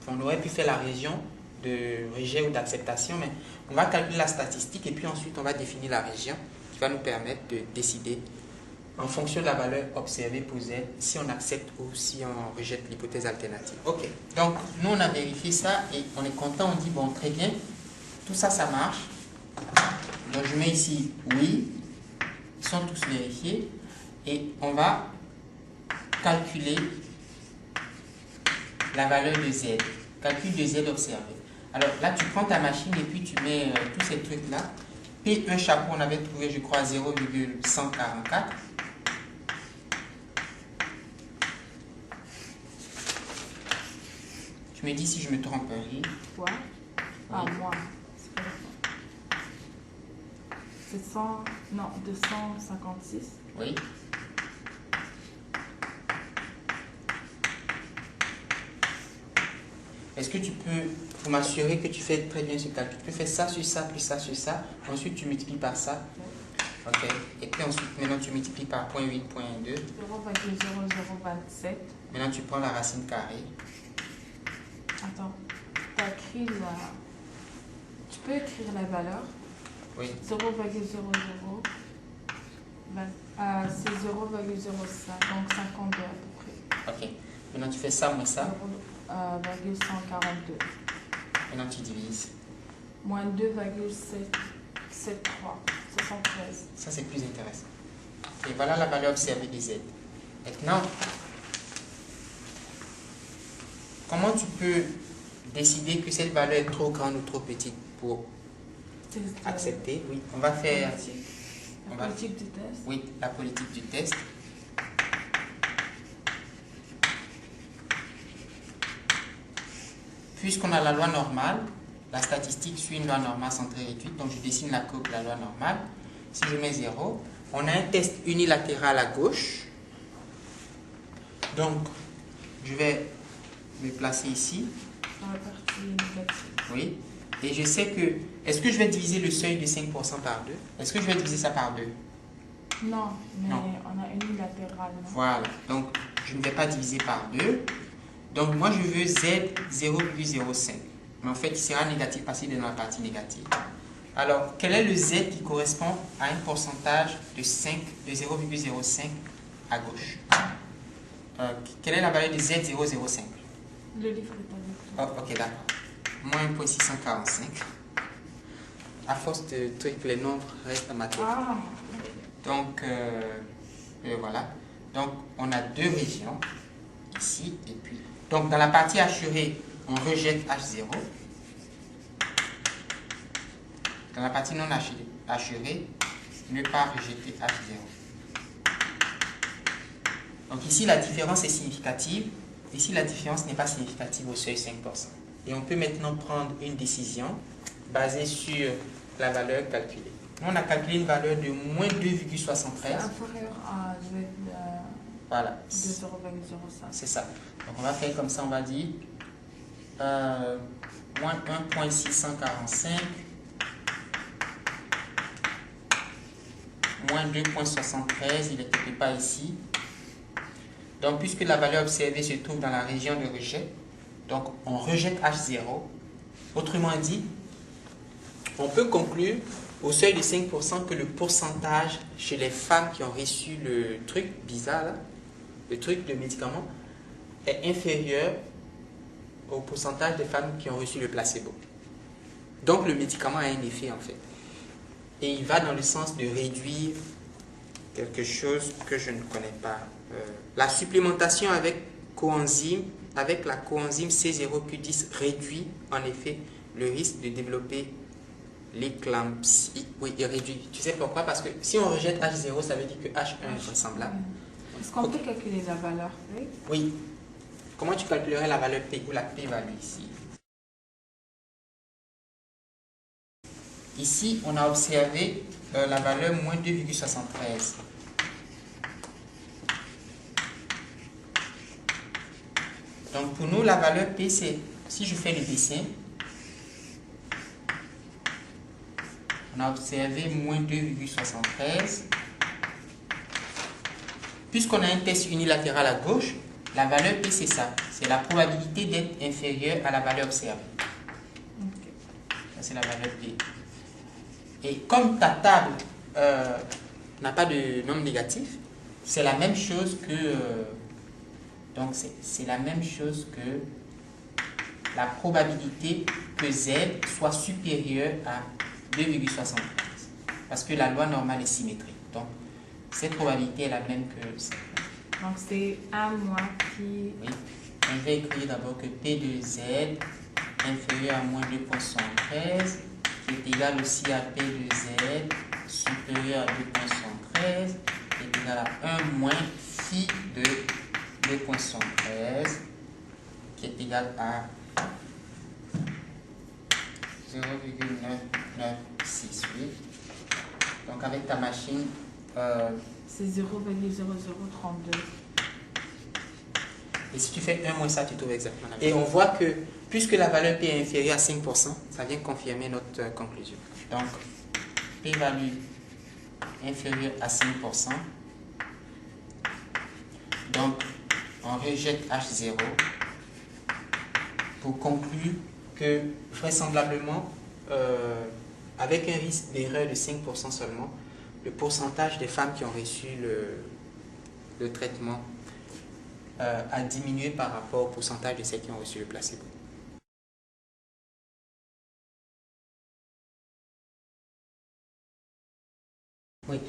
on aurait pu faire la région de rejet ou d'acceptation, mais on va calculer la statistique et puis ensuite on va définir la région qui va nous permettre de décider en fonction de la valeur observée pour Z, si on accepte ou si on rejette l'hypothèse alternative. Ok, donc nous on a vérifié ça et on est content, on dit bon très bien, tout ça, ça marche. Donc je mets ici oui, ils sont tous vérifiés et on va calculer la valeur de Z, calcul de Z observé. Alors là tu prends ta machine et puis tu mets tous ces trucs là. P1 chapeau, on avait trouvé je crois 0,144. Tu me dis si je me trompe. Quoi? Ah, oui. Moi. C'est 100... Non, 256. Oui. Est-ce que tu peux, pour m'assurer que tu fais très bien ce calcul, tu peux faire ça sur ça, plus ça sur ça, ensuite tu multiplies par ça. Ok. Et puis ensuite, maintenant tu multiplies par 0,8, 0,2. 0,0027. Maintenant tu prends la racine carrée. Attends, tu as écrit la... Tu peux écrire la valeur? Oui. 0,00. C'est 0,05, donc 52 à peu près. Ok. Maintenant tu fais ça moins ça. 0,142. Maintenant tu divises. Moins 2,773. 73. Ça c'est plus intéressant. Et voilà la valeur observée de Z. Maintenant, comment tu peux décider que cette valeur est trop grande ou trop petite pour accepter? Oui, on va faire... La politique du test. Oui, la politique du test. Puisqu'on a la loi normale, la statistique suit une loi normale centrée réduite, donc je dessine la courbe de la loi normale. Si je mets 0, on a un test unilatéral à gauche. Donc, je vais me placer ici. Dans la partie négative. Oui. Et je sais que... Est-ce que je vais diviser le seuil de 5% par 2? Est-ce que je vais diviser ça par 2? Non, mais non. On a unilatéralement. Voilà. Donc, je ne vais pas diviser par 2. Donc, moi, je veux Z 0,05. Mais en fait, il sera négatif parce qu'il est dans la partie négative. Alors, quel est le Z qui correspond à un pourcentage de 0,05 à gauche? Quelle est la valeur de Z 0,05? Le livre est avec toi. Oh, ok, d'accord. Moins 1,645. À force de trucs, les nombres restent à ma tête. Ah. Donc, voilà. Donc, on a deux régions, ici et puis. Donc, dans la partie assurée, on rejette H0. Dans la partie non assurée, ne pas rejeter H0. Donc, ici, la différence est significative. Ici, la différence n'est pas significative au seuil 5%. Et on peut maintenant prendre une décision basée sur la valeur calculée. Nous, on a calculé une valeur de moins 2,73. C'est inférieur à voilà. de 0,05. C'est ça. Donc, on va faire comme ça, on va dire moins 1,645 moins 2,73, il est quelque part ici. Donc, puisque la valeur observée se trouve dans la région de rejet, donc on rejette H0. Autrement dit, on peut conclure au seuil de 5% que le pourcentage chez les femmes qui ont reçu le truc bizarre, là, le truc de médicament, est inférieur au pourcentage des femmes qui ont reçu le placebo. Donc le médicament a un effet en fait. Et il va dans le sens de réduire quelque chose que je ne connais pas. La supplémentation avec la coenzyme C0Q10 réduit en effet le risque de développer l'éclampsie. Oui, il réduit. Tu sais pourquoi? Parce que si on rejette H0, ça veut dire que H1 est vraisemblable. Est-ce qu'on peut calculer la valeur P? Oui. Comment tu calculerais la valeur P ou la P-value ici? Ici, on a observé la valeur moins 2,73. Donc, pour nous, la valeur P, c'est, si je fais le dessin, on a observé moins 2,73. Puisqu'on a un test unilatéral à gauche, La valeur P, c'est ça. C'est la probabilité d'être inférieure à la valeur observée. Ok. Ça, c'est la valeur P. Et comme ta table n'a pas de nombre négatif, c'est la même chose que... donc, c'est la même chose que la probabilité que Z soit supérieure à 2,75. Parce que la loi normale est symétrique. Donc, cette probabilité est la même que ça. Donc, c'est A moins pi. Oui. On va écrire d'abord que P de Z inférieur à moins 2,73 qui est égal aussi à P de Z supérieur à 2,73 est égal à 1 moins phi de 2,73 qui est égal à 0,9968. Donc avec ta machine, C'est 0,0032. et si tu fais 1 moins ça, tu trouves exactement la même. Et on voit que puisque la valeur P est inférieure à 5%, ça vient confirmer notre conclusion. Donc, P-value inférieure à 5%. Donc, on rejette H0 pour conclure que vraisemblablement, avec un risque d'erreur de 5% seulement, le pourcentage des femmes qui ont reçu le traitement a diminué par rapport au pourcentage de celles qui ont reçu le placebo. Oui,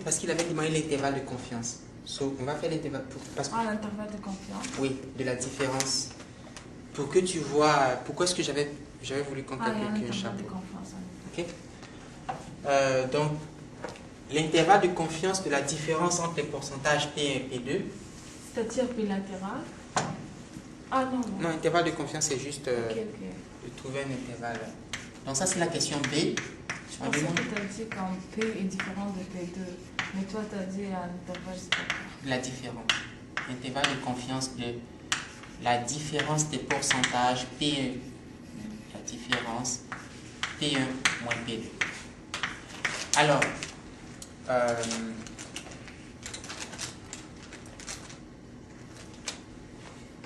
parce qu'il avait demandé l'intervalle de confiance. So, on va faire l'intervalle L'intervalle de confiance. Oui, de la différence. Pour que tu vois, pourquoi est-ce que j'avais voulu contacter un chapeau. De confiance. Ok. Donc, l'intervalle de confiance de la différence entre les pourcentages P1 et P2. C'est-à-dire bilatéral. Ah non. Non, intervalle de confiance, c'est juste Ok. de trouver un intervalle. Donc ça, c'est la question B. Je pensais que tu as dit quand P est différent de P2. Mais toi, tu as dit un intervalle, c'est pas grave. La différence. Intervalle de confiance de la différence des pourcentages P1. La différence P1 moins P2. Alors,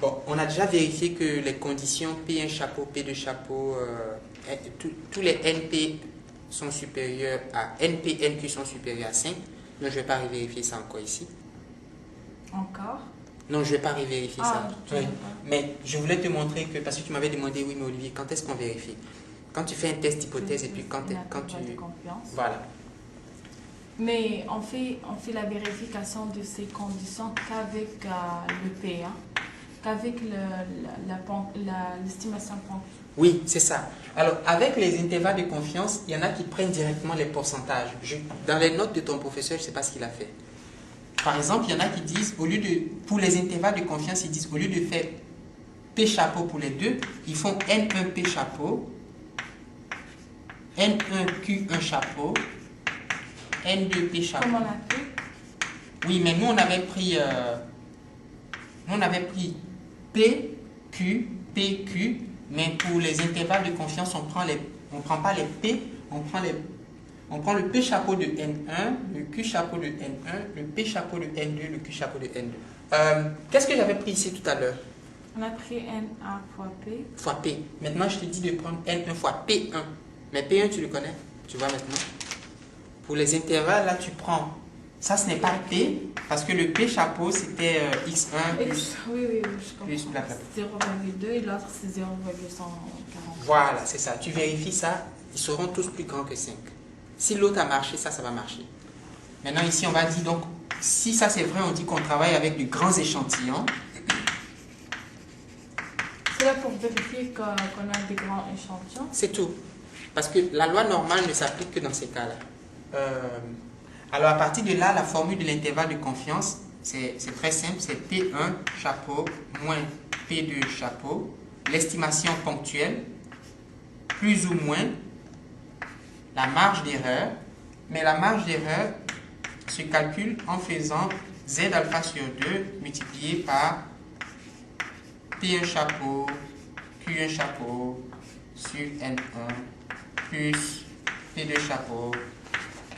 bon, on a déjà vérifié que les conditions P1 chapeau, P2 chapeau, tous les NP sont supérieurs à NP, NQ sont supérieurs à 5. Donc, je ne vais pas vérifier ça encore ici. Encore? Non, je ne vais pas vérifier ça. Oui. Mais je voulais te montrer que, parce que tu m'avais demandé, oui, mais Olivier, quand est-ce qu'on vérifie? Quand tu fais un test hypothèse et puis quand tu... Voilà. Mais on fait la vérification de ces conditions qu'avec le P, hein? Qu'avec l'estimation ponctuelle. Oui, c'est ça. Alors, avec les intervalles de confiance, il y en a qui prennent directement les pourcentages. Dans les notes de ton professeur, je ne sais pas ce qu'il a fait. Par exemple, il y en a qui disent, pour les intervalles de confiance, ils disent, au lieu de faire P chapeau pour les deux, ils font N1 P chapeau, N1 Q1 chapeau, N2 P chapeau. Comment on a fait? Oui, mais nous, on avait pris P, Q, P, Q, mais pour les intervalles de confiance, on prend pas les P, on prend le P chapeau de N1, le Q chapeau de N1, le P chapeau de N2, le Q chapeau de N2. Qu'est-ce que j'avais pris ici tout à l'heure? On a pris NA fois P. Fois P. Maintenant, je te dis de prendre N1 fois P1. Mais P1, tu le connais, tu vois maintenant. Pour les intervalles, là, tu prends... Ça, ce n'est pas P, parce que le P chapeau, c'était X1 plus... Oui, je comprends. Plus blablabla. 0,2 et l'autre, c'est 0,140. Voilà, c'est ça. Tu vérifies ça, ils seront tous plus grands que 5. Si l'autre a marché, ça va marcher. Maintenant, ici, on va dire, donc, si ça c'est vrai, on dit qu'on travaille avec de grands échantillons. C'est là pour vérifier qu'on a des grands échantillons? C'est tout. Parce que la loi normale ne s'applique que dans ces cas-là. Alors, à partir de là, la formule de l'intervalle de confiance, c'est très simple. C'est P1 chapeau moins P2 chapeau. L'estimation ponctuelle, plus ou moins la marge d'erreur. Mais la marge d'erreur se calcule en faisant Z alpha sur 2 multiplié par P1 chapeau, Q1 chapeau sur N1 plus P2 chapeau,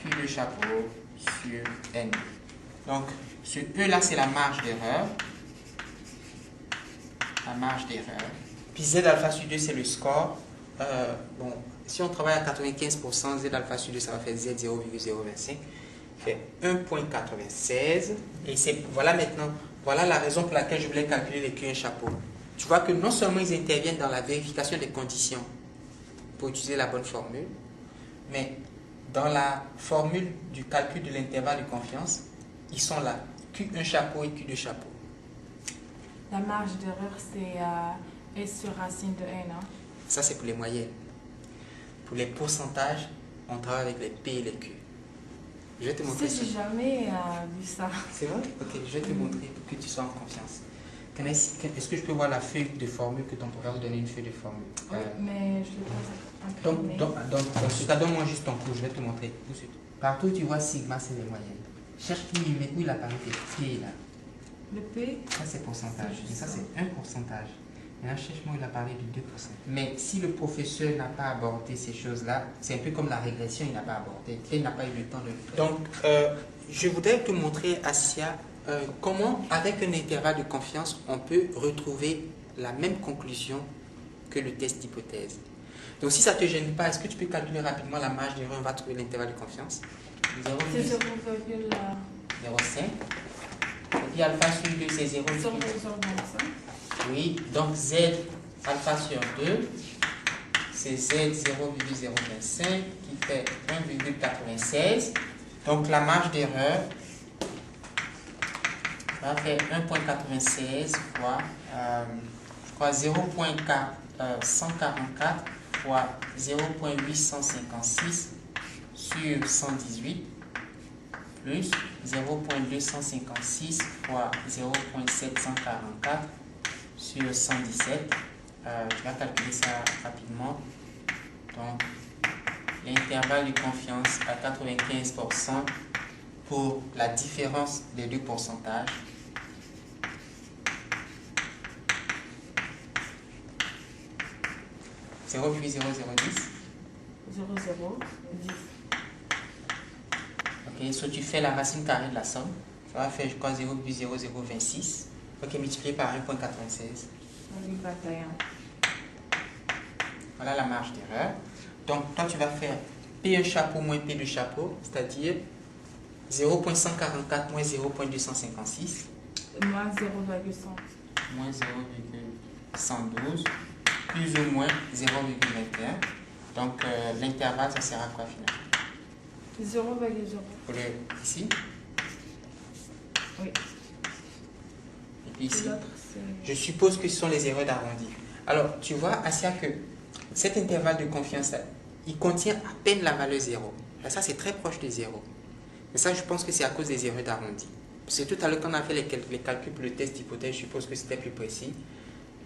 Q2 chapeau sur N. Donc, ce E là, c'est la marge d'erreur. la marge d'erreur. Puis Z alpha sur 2, c'est le score. Bon, si on travaille à 95%, Z alpha sur 2, ça va faire Z 0,025. Fait 1,96. Et voilà maintenant, voilà la raison pour laquelle je voulais calculer les Q1 chapeau. Tu vois que non seulement ils interviennent dans la vérification des conditions pour utiliser la bonne formule, mais dans la formule du calcul de l'intervalle de confiance, ils sont là, Q1 chapeau et Q2 chapeau. La marge d'erreur, c'est S sur racine de N. Hein? Ça, c'est pour les moyennes. Pour les pourcentages, on travaille avec les P et les Q. Je vais te montrer ça. J'ai jamais vu ça. C'est vrai? Ok, je vais te montrer pour que tu sois en confiance. Est-ce que je peux voir la feuille de formule que ton professeur vous donner une feuille de formule? Oui, mais je l'ai pas imprimée. Dans ce cas, donne-moi juste ton cours, je vais te montrer tout de suite. Partout, tu vois sigma, c'est les moyennes. Cherche où il apparaît tes P là. Le P? Ça, c'est pourcentage. Et ça, c'est un pourcentage. Maintenant, cherche-moi où il apparaît du 2%. Mais si le professeur n'a pas abordé ces choses-là, c'est un peu comme la régression, il n'a pas abordé. Il n'a pas eu le temps de le faire. Donc, je voudrais te montrer, Assia, comment, avec un intervalle de confiance, on peut retrouver la même conclusion que le test d'hypothèse. Donc, si ça ne te gêne pas, est-ce que tu peux calculer rapidement la marge d'erreur? On va trouver l'intervalle de confiance. C'est 0,05. Et puis alpha sur 2, c'est 0,25. Oui, donc Z alpha sur 2, c'est Z 0,025 qui fait 1,96. Donc la marge d'erreur va faire 1,96 fois, je crois, 0,144 fois 0,856 sur 118 plus 0,256 fois 0,744 sur 117. Tu vas calculer ça rapidement. Donc, l'intervalle de confiance à 95% pour la différence des deux pourcentages. « 0,0010 » 0,010. Ok, so tu fais la racine carrée de la somme. Ça va faire, je crois, 0,0026. Ok, multiplié par 1,96. 21. Voilà la marge d'erreur. Donc, toi, tu vas faire P1 chapeau moins P2 chapeau, c'est-à-dire 0,144 moins 0,256. Moins 0,100. Moins 0,112, plus ou moins 0,21. Donc, l'intervalle, ça sert à quoi finalement? 0,0. Ici? Oui. Et puis ici? Je suppose que ce sont les erreurs d'arrondi. Alors, tu vois, Assia, que cet intervalle de confiance, il contient à peine la valeur 0. Et ça, c'est très proche de 0. Mais ça, je pense que c'est à cause des erreurs d'arrondi. Parce que tout à l'heure, quand on a fait les calculs pour le test d'hypothèse, je suppose que c'était plus précis.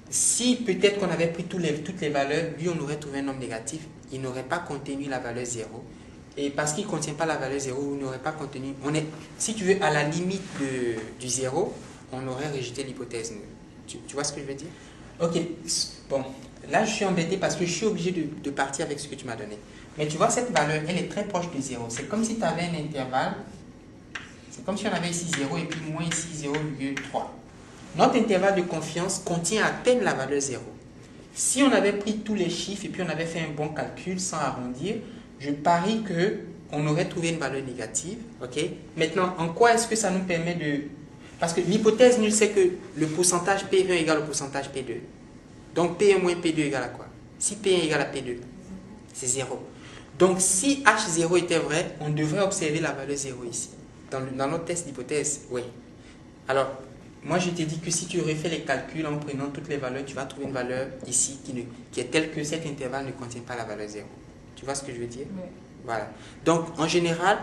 Si peut-être qu'on avait pris toutes les valeurs, lui, on aurait trouvé un nombre négatif, il n'aurait pas contenu la valeur 0. Et parce qu'il ne contient pas la valeur 0, il n'aurait pas contenu... si tu veux, à la limite du 0, on aurait rejeté l'hypothèse. Tu vois ce que je veux dire? Ok, bon, là je suis embêté parce que je suis obligé de partir avec ce que tu m'as donné. Mais tu vois, cette valeur, elle est très proche de 0. C'est comme si tu avais un intervalle. C'est comme si on avait ici 0 et puis moins ici 0,3. Notre intervalle de confiance contient à peine la valeur 0. Si on avait pris tous les chiffres et puis on avait fait un bon calcul sans arrondir, je parie qu'on aurait trouvé une valeur négative. Okay? Maintenant, en quoi est-ce que ça nous permet de... Parce que l'hypothèse nulle, c'est que le pourcentage P1 égale au pourcentage P2. Donc P1 moins P2 égale à quoi? Si P1 égale à P2, c'est 0. Donc si H0 était vrai, on devrait observer la valeur 0 ici. Dans notre test d'hypothèse, oui. Alors, moi je t'ai dit que si tu refais les calculs en prenant toutes les valeurs, tu vas trouver une valeur ici qui est telle que cet intervalle ne contient pas la valeur 0. Tu vois ce que je veux dire? Oui. Voilà. Donc, en général,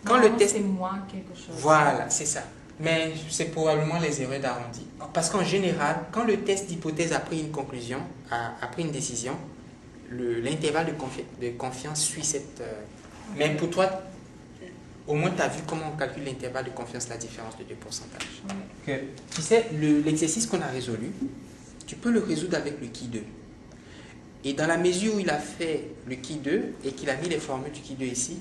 quand le test... c'est moins quelque chose. Voilà, c'est ça. Mais c'est probablement les erreurs d'arrondi. Parce qu'en général, quand le test d'hypothèse a pris une conclusion, a pris une décision, l'intervalle de confiance suit cette... Mais pour toi, au moins tu as vu comment on calcule l'intervalle de confiance, la différence de deux pourcentages. Oui. Tu sais, l'exercice qu'on a résolu, tu peux le résoudre avec le qui 2. Et dans la mesure où il a fait le qui 2 et qu'il a mis les formules du qui 2 ici,